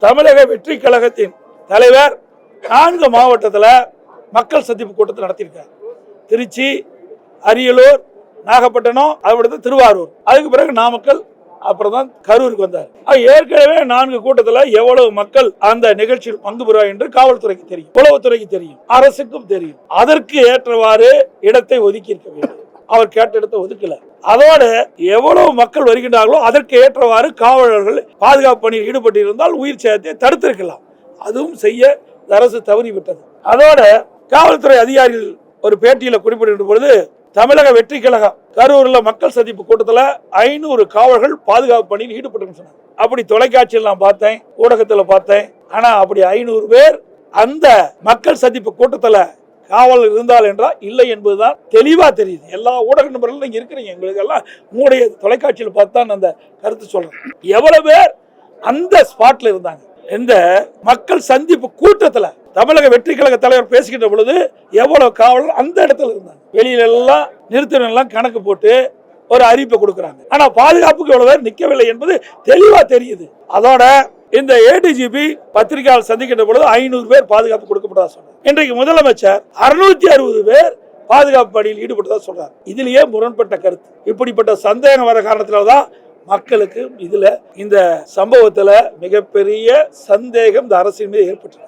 தமிழக வெற்றி கழகத்தின் தலைவர் 4 மாவட்டத்தில் மக்கள் சந்திப்பு கூட்டத்தை நடத்தியிருக்கார். திருச்சி, அரியலூர், நாகப்பட்டினம், அதுக்கடுத்து திருவாரூர், அதுக்கு பிறகு நாமக்கல், அப்புறம் தான் கரூருக்கு வந்தார். ஏற்கனவே 4 கூட்டத்தில் எவ்வளவு மக்கள் அந்த நிகழ்ச்சியில் பங்கு பெறுவார் என்று காவல்துறைக்கு தெரியும், உளவுத்துறைக்கு தெரியும், அரசுக்கும் தெரியும். அதற்கு ஏற்றவாறு இடத்தை ஒதுக்கி இருக்க வேண்டும். அவர் கேட்ட இடத்தை ஒதுக்கல. அதோட எவ்வளவு மக்கள் வருகின்றார்களோ அதற்கு ஏற்றவாறு காவலர்கள் பாதுகாப்பு பணியில் ஈடுபட்டு இருந்தால் உயிர் சேதத்தை தடுத்திருக்கலாம். அதுவும் செய்ய அரசு தவறிவிட்டது. அதோட காவல்துறை அதிகாரிகள் ஒரு பேட்டியில் குறிப்பிட்ட பொழுது, தமிழக வெற்றி கழகம் கரூர்ல மக்கள் சந்திப்பு கூட்டத்தில் 500 காவலர்கள் பாதுகாப்பு பணியில் ஈடுபட்டு சொன்னாங்க. அப்படி தொலைக்காட்சியில் நான் பார்த்தேன், ஊடகத்தில் பார்த்தேன். ஆனா அப்படி 500 பேர் அந்த மக்கள் சந்திப்பு கூட்டத்தில் காவல் இருந்தால் என்றால் இல்லை என்பதுதான் தெளிவா தெரியுது. எல்லா ஊடக நபர்களும் நீங்க இருக்கிறீங்க, எங்களுக்கு எல்லாம் உங்களுடைய தொலைக்காட்சியில் பார்த்தா அந்த கருத்து சொல்றேன். எவ்வளவு பேர் அந்த ஸ்பாட்ல இருந்தாங்க? இந்த மக்கள் சந்திப்பு கூட்டத்தில் தமிழக வெற்றி கழக தலைவர் பேசுகின்ற பொழுது எவ்வளவு காவலர் அந்த இடத்துல இருந்தாங்க? வெளியில எல்லாம் நிறுத்தினெல்லாம் கணக்கு போட்டு ஒரு அறிவிப்பை கொடுக்குறாங்க. ஆனா பாதுகாப்புக்கு எவ்வளவு பேர் நிற்கவில்லை என்பது தெளிவா தெரியுது. அதோட இந்த ஏடிஜிபி பத்திரிகையாளர் சந்திக்கின்ற பொழுது 500 பேர் பாதுகாப்பு கொடுக்கப்பட்டதா சொன்னார். இன்றைக்கு முதலமைச்சர் 660 பேர் பாதுகாப்பு பணியில் ஈடுபட்டதா சொல்றார். இதுலயே முரண்பட்ட கருத்து. இப்படிப்பட்ட சந்தேகம் வர காரணத்தினால்தான் மக்களுக்கு இதுல இந்த சம்பவத்துல மிகப்பெரிய சந்தேகம் இந்த அரசின் மீது ஏற்பட்டது.